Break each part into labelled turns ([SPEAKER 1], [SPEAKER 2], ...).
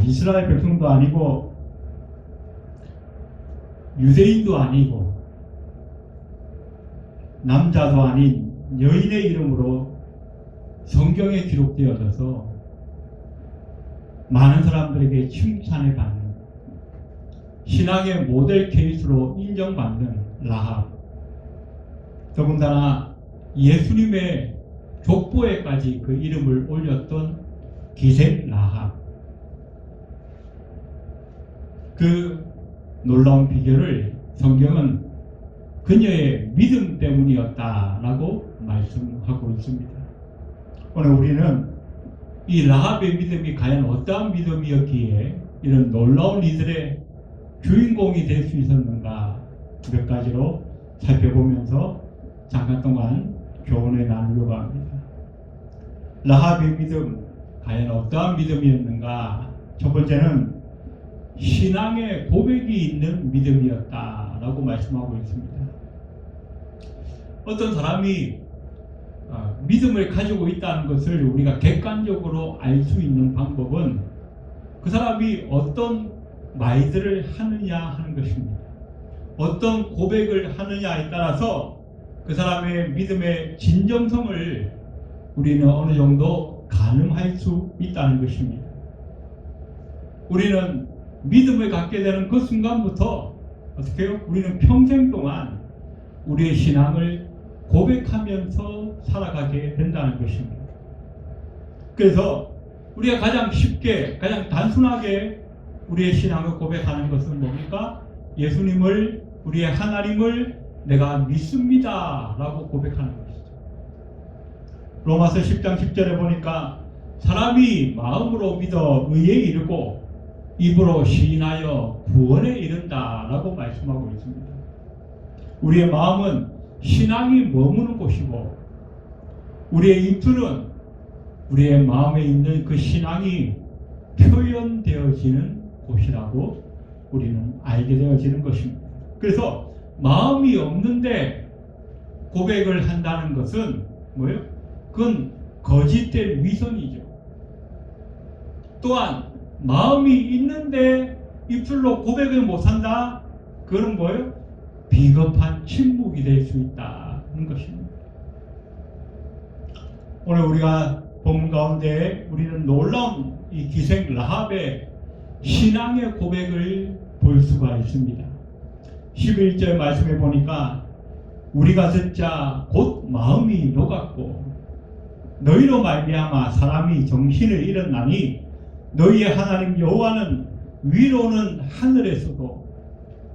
[SPEAKER 1] 이스라엘 백성도 아니고 유대인도 아니고 남자도 아닌 여인의 이름으로 성경에 기록되어져서 많은 사람들에게 칭찬을 받는 신앙의 모델 케이스로 인정받는 라합, 더군다나 예수님의 족보에까지 그 이름을 올렸던 기생 라합, 그 놀라운 비결을 성경은 그녀의 믿음 때문이었다라고 말씀하고 있습니다. 오늘 우리는 이 라합의 믿음이 과연 어떠한 믿음이었기에 이런 놀라운 이들의 주인공이 될 수 있었는가 몇 가지로 살펴보면서 잠깐 동안 교훈을 나누려고 합니다. 라합의 믿음, 과연 어떠한 믿음이었는가? 첫 번째는 신앙의 고백이 있는 믿음이었다라고 말씀하고 있습니다. 어떤 사람이 믿음을 가지고 있다는 것을 우리가 객관적으로 알 수 있는 방법은 그 사람이 어떤 말들을 하느냐 하는 것입니다. 어떤 고백을 하느냐에 따라서 그 사람의 믿음의 진정성을 우리는 어느 정도 가늠할 수 있다는 것입니다. 우리는 믿음을 갖게 되는 그 순간부터 어떻게 해요? 우리는 평생 동안 우리의 신앙을 고백하면서 살아가게 된다는 것입니다. 그래서 우리가 가장 쉽게, 가장 단순하게 우리의 신앙을 고백하는 것은 뭡니까? 예수님을, 우리의 하나님을 내가 믿습니다 라고 고백하는 것이죠. 로마서 10장 10절에 보니까 사람이 마음으로 믿어 의에 이르고 입으로 시인하여 구원에 이른다 라고 말씀하고 있습니다. 우리의 마음은 신앙이 머무는 곳이고 우리의 입술은 우리의 마음에 있는 그 신앙이 표현되어지는 곳이라고 우리는 알게 되어지는 것입니다. 그래서 마음이 없는데 고백을 한다는 것은 뭐예요? 그건 거짓된 위선이죠. 또한 마음이 있는데 입술로 고백을 못한다? 그건 뭐예요? 비겁한 침묵이 될 수 있다는 것입니다. 오늘 우리가 본문 가운데 우리는 놀라운 이 기생 라합의 신앙의 고백을 볼 수가 있습니다. 11절 말씀해 보니까 우리가 듣자 곧 마음이 녹았고 너희로 말미암아 사람이 정신을 잃었나니 너희의 하나님 여호와는 위로는 하늘에서도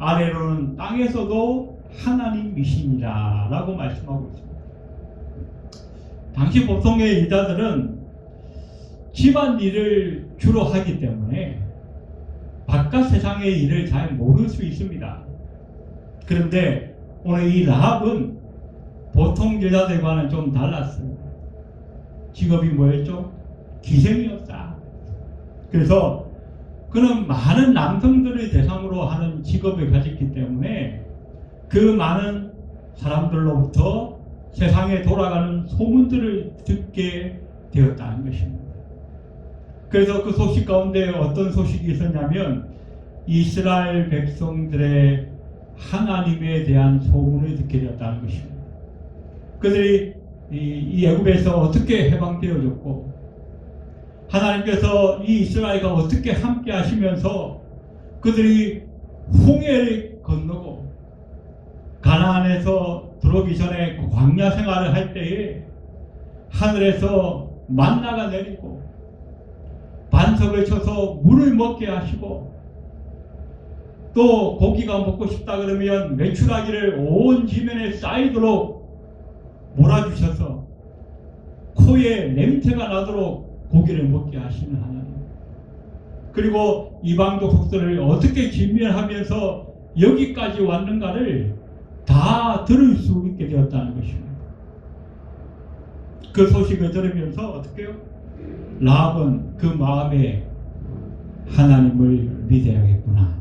[SPEAKER 1] 아래로는 땅에서도 하나님이시니라 라고 말씀하고 있습니다. 당시 보통의 유다들은 집안일을 주로 하기 때문에 바깥 세상의 일을 잘 모를 수 있습니다. 그런데 오늘 이 라합은 보통 여자들과는 좀 달랐습니다. 직업이 뭐였죠? 기생이었다. 그래서 그는 많은 남성들을 대상으로 하는 직업을 가졌기 때문에 그 많은 사람들로부터 세상에 돌아가는 소문들을 듣게 되었다는 것입니다. 그래서 그 소식 가운데 어떤 소식이 있었냐면 이스라엘 백성들의 하나님에 대한 소문을 듣게 되었다는 것입니다. 그들이 이 애굽에서 어떻게 해방되어졌고 하나님께서 이 이스라엘과 어떻게 함께 하시면서 그들이 홍해를 건너고 가나안에서 들어오기 전에 그 광야 생활을 할 때에 하늘에서 만나가 내리고 반석을 쳐서 물을 먹게 하시고 또 고기가 먹고 싶다 그러면 메추라기를 온 지면에 쌓이도록 몰아주셔서 코에 냄새가 나도록 고기를 먹게 하시는 하나님, 그리고 이방 족속들을 어떻게 진멸하면서 여기까지 왔는가를 다 들을 수 있게 되었다는 것입니다. 그 소식을 들으면서 어떻게 해요? 라합은 그 마음에 하나님을 믿어야겠구나.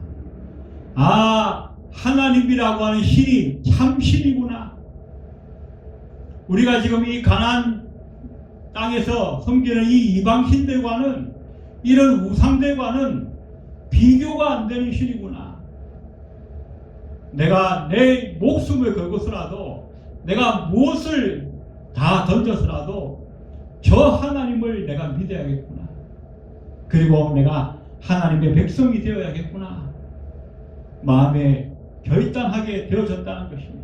[SPEAKER 1] 아, 하나님이라고 하는 신이 참 신이구나. 우리가 지금 이 가나안 땅에서 섬기는 이 이방 신들과는 이런 우상들과는 비교가 안 되는 신이구나. 내가 내 목숨을 걸고서라도, 내가 무엇을 다 던져서라도 저 하나님을 내가 믿어야겠구나. 그리고 내가 하나님의 백성이 되어야겠구나. 마음에 결단하게 되어졌다는 것입니다.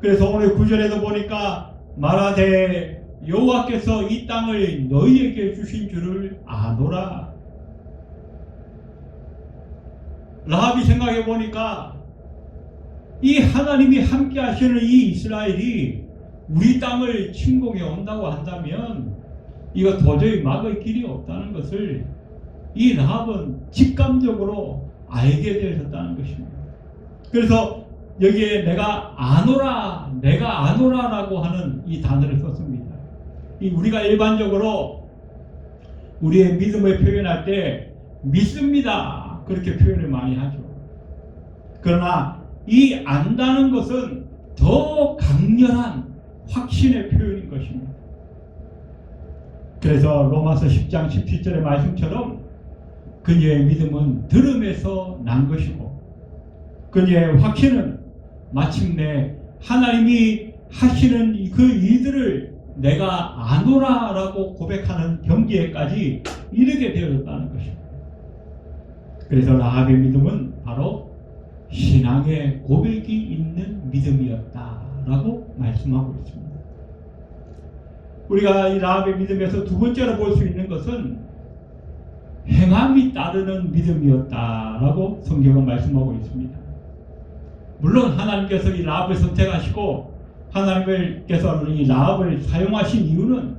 [SPEAKER 1] 그래서 오늘 9절에도 보니까 말하되 여호와께서 이 땅을 너희에게 주신 줄을 아노라. 라합이 생각해 보니까 이 하나님이 함께 하시는 이 이스라엘이 우리 땅을 침공해 온다고 한다면 이거 도저히 막을 길이 없다는 것을 이 라합은 직감적으로 알게 되었다는 것입니다. 그래서 여기에 내가 아노라라고 하는 이 단어를 썼습니다. 우리가 일반적으로 우리의 믿음을 표현할 때 믿습니다 그렇게 표현을 많이 하죠. 그러나 이 안다는 것은 더 강렬한 확신의 표현인 것입니다. 그래서 로마서 10장 17절의 말씀처럼 그녀의 믿음은 들음에서 난 것이고 그녀의 확신은 마침내 하나님이 하시는 그 일들을 내가 아노라라고 고백하는 경지에까지 이르게 되어졌다는 것입니다. 그래서 라합의 믿음은 바로 신앙의 고백이 있는 믿음이었다라고 말씀하고 있습니다. 우리가 이 라합의 믿음에서 두 번째로 볼 수 있는 것은 행함이 따르는 믿음이었다라고 성경은 말씀하고 있습니다. 물론 하나님께서 이 라합을 선택하시고 하나님께서 이 라합을 사용하신 이유는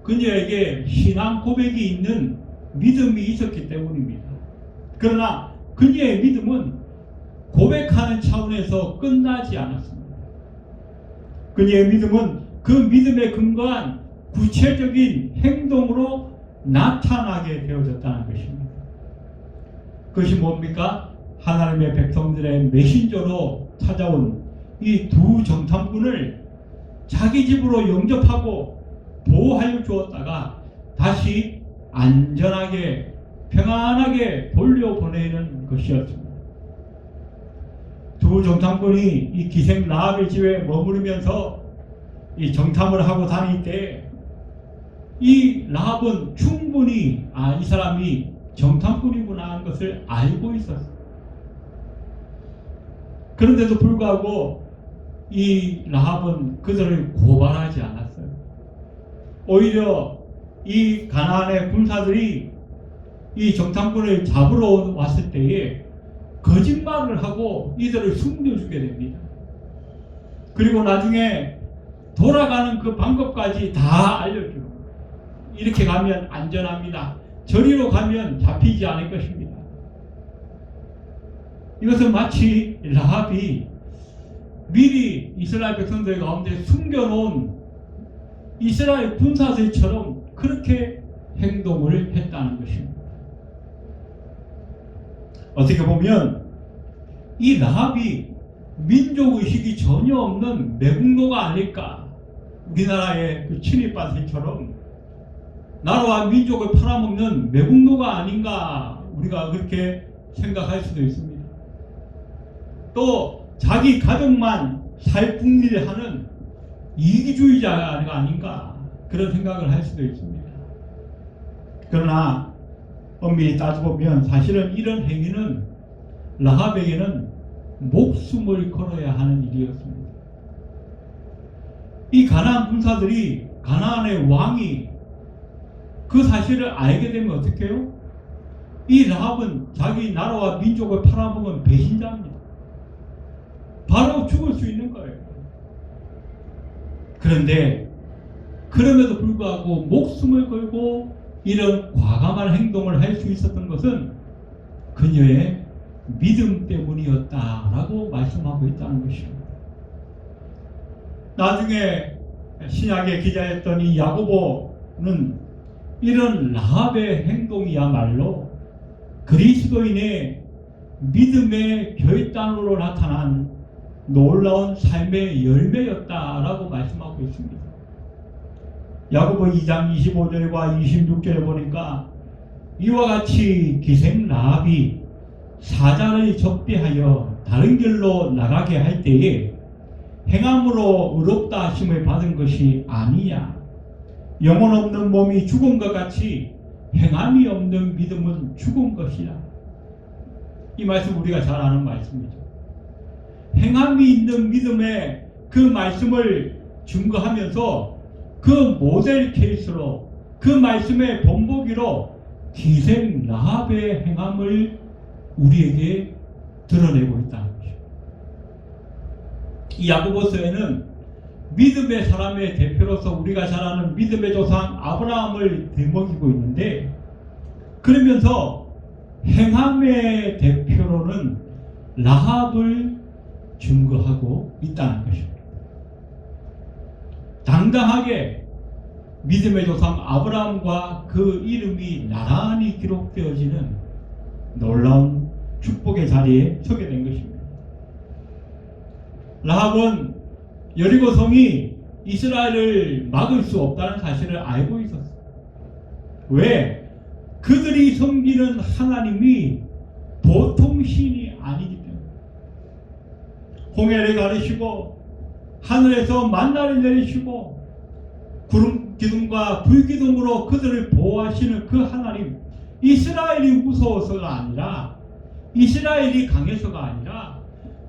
[SPEAKER 1] 그녀에게 신앙 고백이 있는 믿음이 있었기 때문입니다. 그러나 그녀의 믿음은 고백하는 차원에서 끝나지 않았습니다. 그녀의 믿음은 그 믿음에 근거한 구체적인 행동으로 나타나게 되어졌다는 것입니다. 그것이 뭡니까? 하나님의 백성들의 메신저로 찾아온 이 두 정탐꾼을 자기 집으로 영접하고 보호하여 주었다가 다시 안전하게 평안하게 돌려보내는 것이었습니다. 두 정탐꾼이 이 기생 라합의 집에 머무르면서 이 정탐을 하고 다닐 때 이 라합은 충분히 이 사람이 정탐꾼이구나 하는 것을 알고 있었어요. 그런데도 불구하고 이 라합은 그들을 고발하지 않았어요. 오히려 이 가나안의 군사들이 이 정탐꾼을 잡으러 왔을 때에 거짓말을 하고 이들을 숨겨주게 됩니다. 그리고 나중에 돌아가는 그 방법까지 다 알려주고 이렇게 가면 안전합니다. 저리로 가면 잡히지 않을 것입니다. 이것은 마치 라합이 미리 이스라엘 백성들 가운데 숨겨놓은 이스라엘 군사들처럼 그렇게 행동을 했다는 것입니다. 어떻게 보면 이 라합이 민족의식이 전혀 없는 매국노가 아닐까. 우리나라의 그 친일반세처럼 나라와 민족을 팔아먹는 매국노가 아닌가 우리가 그렇게 생각할 수도 있습니다. 또 자기 가족만 살풍일하는 이기주의자가 아닌가 그런 생각을 할 수도 있습니다. 그러나 엄밀히 따져보면 사실은 이런 행위는 라합에게는 목숨을 걸어야 하는 일이었습니다. 이 가나안 군사들이 가나안의 왕이 그 사실을 알게 되면 어떻게 해요? 이 라합은 자기 나라와 민족을 팔아먹은 배신자입니다. 바로 죽을 수 있는 거예요. 그런데 그럼에도 불구하고 목숨을 걸고 이런 과감한 행동을 할 수 있었던 것은 그녀의 믿음 때문이었다라고 말씀하고 있다는 것입니다. 나중에 신약의 기자였던 이 야고보는 이런 라합의 행동이야말로 그리스도인의 믿음의 결단으로 나타난 놀라운 삶의 열매였다라고 말씀하고 있습니다. 야고보 2장 25절과 26절에 보니까 이와 같이 기생 라합이 사자를 접대하여 다른 길로 나가게 할 때에 행함으로 의롭다 하심을 받은 것이 아니냐. 영혼 없는 몸이 죽은 것 같이 행함이 없는 믿음은 죽은 것이라. 이 말씀 우리가 잘 아는 말씀이죠. 행함이 있는 믿음의 그 말씀을 증거하면서 그 모델 케이스로 그 말씀의 본보기로 기생 라합의 행함을 우리에게 드러내고 있다는 것이죠. 이 야고보서에는 믿음의 사람의 대표로서 우리가 잘 아는 믿음의 조상 아브라함을 되먹이고 있는데, 그러면서 행함의 대표로는 라합을 증거하고 있다는 것입니다. 당당하게 믿음의 조상 아브라함과 그 이름이 나란히 기록되어지는 놀라운 축복의 자리에 서게 된 것입니다. 라합은 여리고성이 이스라엘을 막을 수 없다는 사실을 알고 있었어요. 왜? 그들이 섬기는 하나님이 보통 신이 아니기 때문에. 홍해를 가르시고 하늘에서 만나를 내리시고 구름 기둥과 불 기둥으로 그들을 보호하시는 그 하나님, 이스라엘이 무서워서가 아니라, 이스라엘이 강해서가 아니라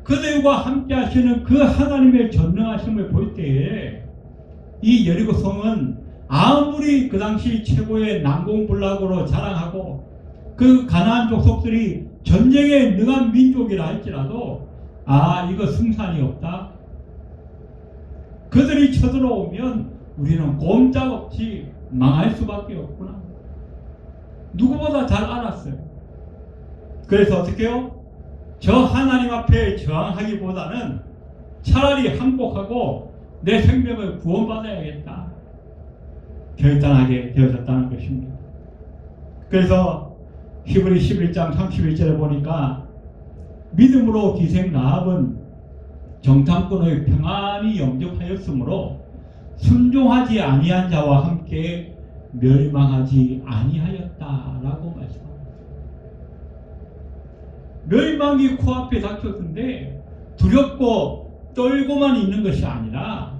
[SPEAKER 1] 그들과 함께 하시는 그 하나님의 전능하심을 볼 때에 이 여리고성은 아무리 그 당시 최고의 난공불락으로 자랑하고 그 가나안 족속들이 전쟁에 능한 민족이라 할지라도 이거 승산이 없다. 그들이 쳐들어오면 우리는 꼼짝없이 망할 수밖에 없구나. 누구보다 잘 알았어요. 그래서 어떻게 해요? 저 하나님 앞에 저항하기보다는 차라리 항복하고 내 생명을 구원받아야겠다. 결단하게 되어졌다는 것입니다. 그래서 히브리 11장 31절에 보니까 믿음으로 기생 라합은 정탐꾼을 평안히 영접하였으므로 순종하지 아니한 자와 함께 멸망하지 아니하였다라고 말씀합니다. 멸망이 코앞에 닥쳤는데 두렵고 떨고만 있는 것이 아니라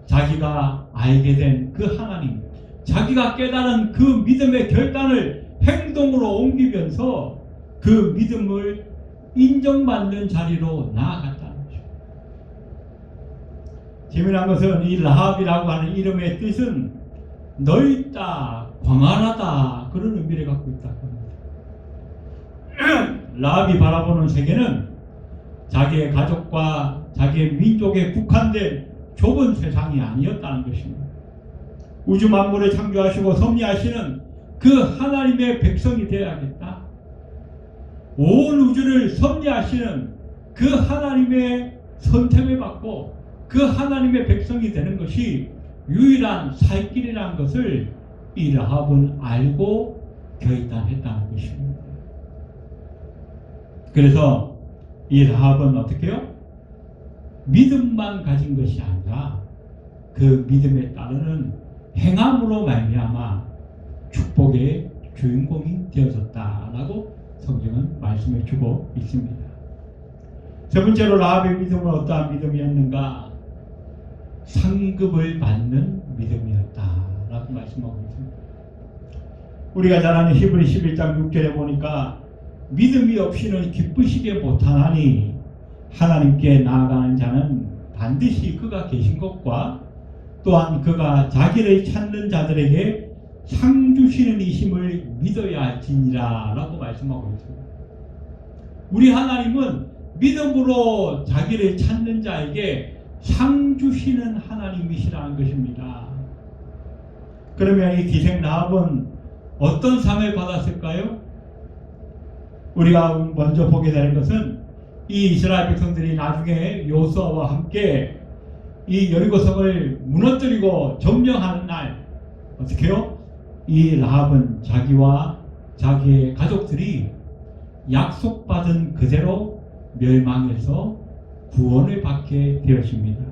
[SPEAKER 1] 자기가 알게 된 그 하나님, 자기가 깨달은 그 믿음의 결단을 행동으로 옮기면서 그 믿음을 인정받는 자리로 나아갔다는 것입니다. 재미난 것은 이 라합이라고 하는 이름의 뜻은 넓다, 광활하다, 그런 의미를 갖고 있다고 합니다. 라합이 바라보는 세계는 자기의 가족과 자기의 민족에 국한된 좁은 세상이 아니었다는 것입니다. 우주 만물을 창조하시고 섭리하시는 그 하나님의 백성이 되어야겠다. 온 우주를 섭리하시는 그 하나님의 선택을 받고 그 하나님의 백성이 되는 것이 유일한 살 길이라는 것을 이 라합은 알고 결단했다는 것입니다. 그래서 이 라합은 어떻게 해요? 믿음만 가진 것이 아니라 그 믿음에 따르는 행함으로 말미암아 축복의 주인공이 되어졌다라고 성경은 말씀해 주고 있습니다. 세 번째로 라합의 믿음은 어떠한 믿음이었는가? 상급을 받는 믿음이었다라고 말씀하고 있습니다. 우리가 잘 아는 히브리 11장 6절에 보니까 믿음이 없이는 기쁘시게 못하나니 하나님께 나아가는 자는 반드시 그가 계신 것과 또한 그가 자기를 찾는 자들에게 상 주시는 이심을 믿어야 할지니라 라고 말씀하고 있습니다. 우리 하나님은 믿음으로 자기를 찾는 자에게 상 주시는 하나님이시라는 것입니다. 그러면 이 기생 라합은 어떤 상을 받았을까요? 우리가 먼저 보게 되는 것은 이 이스라엘 백성들이 나중에 여호수아와 함께 이 여리고성을 무너뜨리고 점령하는 날 어떻게 해요? 이 라합은 자기와 자기의 가족들이 약속받은 그대로 멸망해서 구원을 받게 되었습니다.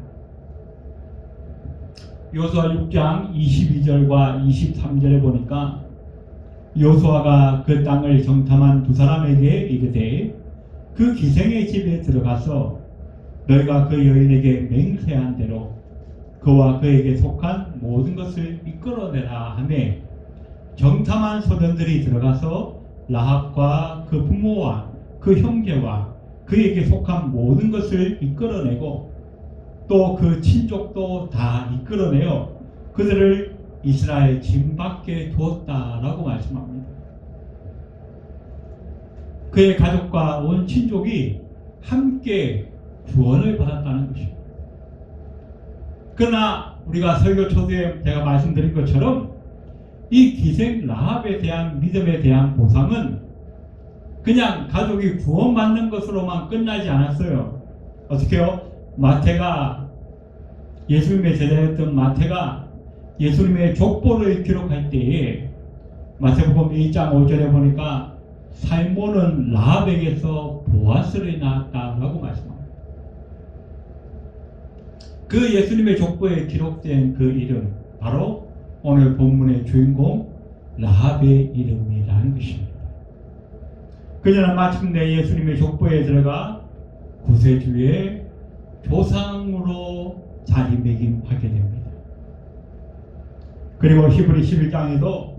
[SPEAKER 1] 여호수아 6장 22절과 23절에 보니까 여호수아가 그 땅을 정탐한 두 사람에게 이르되 그 기생의 집에 들어가서 너희가 그 여인에게 맹세한 대로 그와 그에게 속한 모든 것을 이끌어내라 하며 정탐한 소년들이 들어가서 라합과 그 부모와 그 형제와 그에게 속한 모든 것을 이끌어내고 또 그 친족도 다 이끌어내어 그들을 이스라엘 진 밖에 두었다라고 말씀합니다. 그의 가족과 온 친족이 함께 구원을 받았다는 것입니다. 그러나 우리가 설교 초대에 제가 말씀드린 것처럼 이 기생 라합에 대한 믿음에 대한 보상은 그냥 가족이 구원받는 것으로만 끝나지 않았어요. 어떻게요? 마태가 예수님의 제자였던 마태가 예수님의 족보를 기록할 때에 마태복음 1장 5절에 보니까 살몬은 라합에게서 보아스를 낳았다라고 말씀합니다. 그 예수님의 족보에 기록된 그 이름 바로 오늘 본문의 주인공 라합의 이름이라는 것입니다. 그녀는 마침내 예수님의 족보에 들어가 구세주의 조상으로 자리매김하게 됩니다. 그리고 히브리 11장에도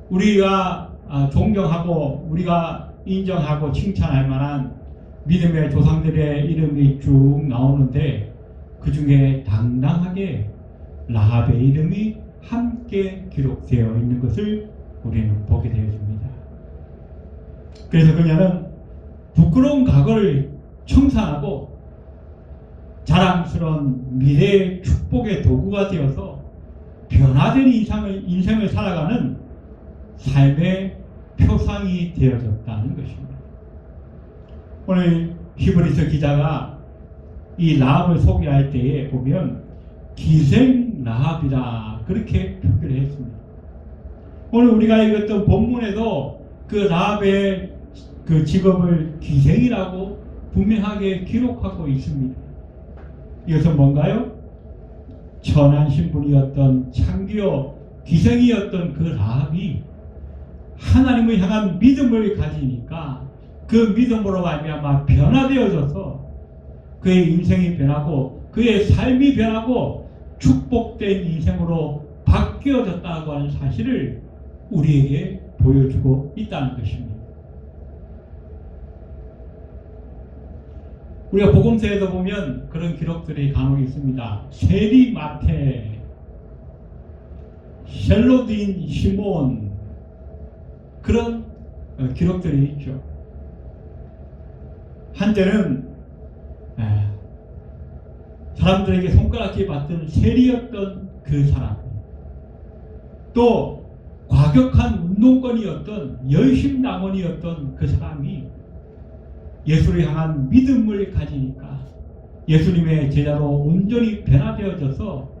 [SPEAKER 1] 우리가 존경하고 우리가 인정하고 칭찬할 만한 믿음의 조상들의 이름이 쭉 나오는데 그 중에 당당하게 라합의 이름이 함께 기록되어 있는 것을 우리는 보게 되어집니다. 그래서 그녀는 부끄러운 과거를 청산하고 자랑스러운 미래의 축복의 도구가 되어서 변화된 인생을 살아가는 삶의 표상이 되어졌다는 것입니다. 오늘 히브리서 기자가 이 라합을 소개할 때에 보면 기생 라합이다 그렇게 표기를 했습니다. 오늘 우리가 읽었던 본문에도 그 라합의 그 직업을 기생이라고 분명하게 기록하고 있습니다. 이것은 뭔가요? 천한 신분이었던 창기요 기생이었던 그 라합이 하나님을 향한 믿음을 가지니까 그 믿음으로 말미암아 변화되어져서 그의 인생이 변하고 그의 삶이 변하고 축복된 인생으로 바뀌어졌다고 하는 사실을 우리에게 보여주고 있다는 것입니다. 우리가 복음서에도 보면 그런 기록들이 간혹 있습니다. 세리마테, 셀로딘 시몬 그런 기록들이 있죠. 한때는 사람들에게 손가락질 받던 세리였던 그 사람, 또 과격한 운동권이었던 열심당원이었던 그 사람이 예수를 향한 믿음을 가지니까 예수님의 제자로 온전히 변화되어져서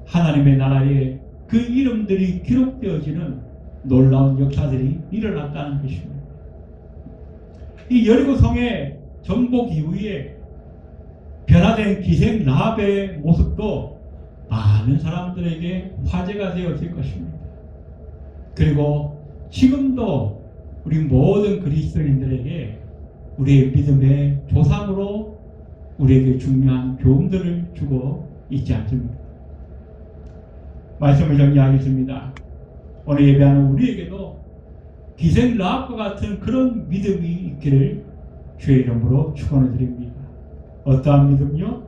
[SPEAKER 1] 하나님의 나라에 그 이름들이 기록되어지는 놀라운 역사들이 일어났다는 것입니다. 이 여리고성의 정복 이후에 변화된 기생 라합의 모습도 많은 사람들에게 화제가 되었을 것입니다. 그리고 지금도 우리 모든 그리스도인들에게 우리의 믿음의 조상으로 우리에게 중요한 교훈들을 주고 있지 않습니까? 말씀을 정리하겠습니다. 오늘 예배하는 우리에게도 기생 라합과 같은 그런 믿음이 있기를 주의 이름으로 축원을 드립니다. 어떠한 믿음요?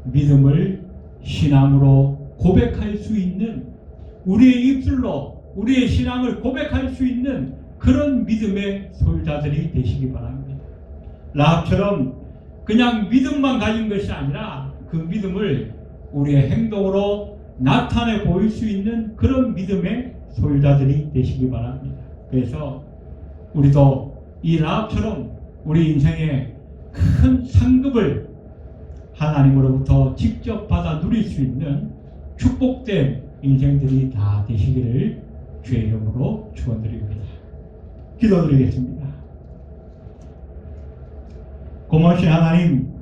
[SPEAKER 1] 믿음을 신앙으로 고백할 수 있는, 우리의 입술로 우리의 신앙을 고백할 수 있는 그런 믿음의 소유자들이 되시기 바랍니다. 라합처럼 그냥 믿음만 가진 것이 아니라 그 믿음을 우리의 행동으로 나타내 보일 수 있는 그런 믿음의 소유자들이 되시기 바랍니다. 그래서 우리도 이 라합처럼 우리 인생의 큰 상급을 하나님으로부터 직접 받아 누릴 수 있는 축복된 인생들이 다 되시기를 주의 이름으로 축원드립니다. 기도드리겠습니다. 고마우신 하나님,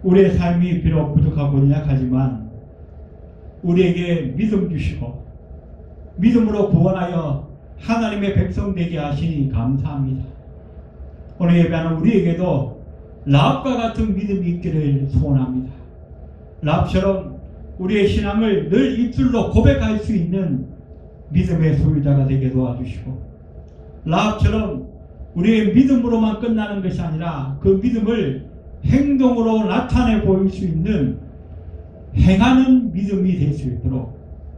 [SPEAKER 1] 우리의 삶이 비록 부족하고 연약하지만 우리에게 믿음 주시고 믿음으로 구원하여 하나님의 백성 되게 하시니 감사합니다. 오늘 예배하는 우리에게도 라합과 같은 믿음이 있기를 소원합니다. 라합처럼 우리의 신앙을 늘 입술로 고백할 수 있는 믿음의 소유자가 되게 도와주시고, 라합처럼 우리의 믿음으로만 끝나는 것이 아니라 그 믿음을 행동으로 나타내 보일 수 있는 행하는 믿음이 될 수 있도록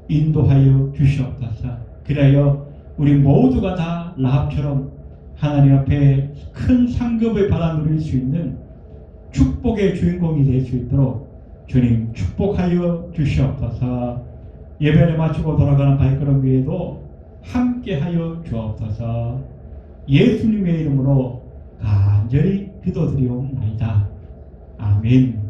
[SPEAKER 1] 인도하여 주시옵소서. 그래야 우리 모두가 다 라합처럼 하나님 앞에 큰 상급을 받아 누릴 수 있는 축복의 주인공이 될 수 있도록 주님 축복하여 주시옵소서. 예배를 마치고 돌아가는 발걸음 위에도 함께하여 주옵소서. 예수님의 이름으로 간절히 기도드리옵나이다. 아멘.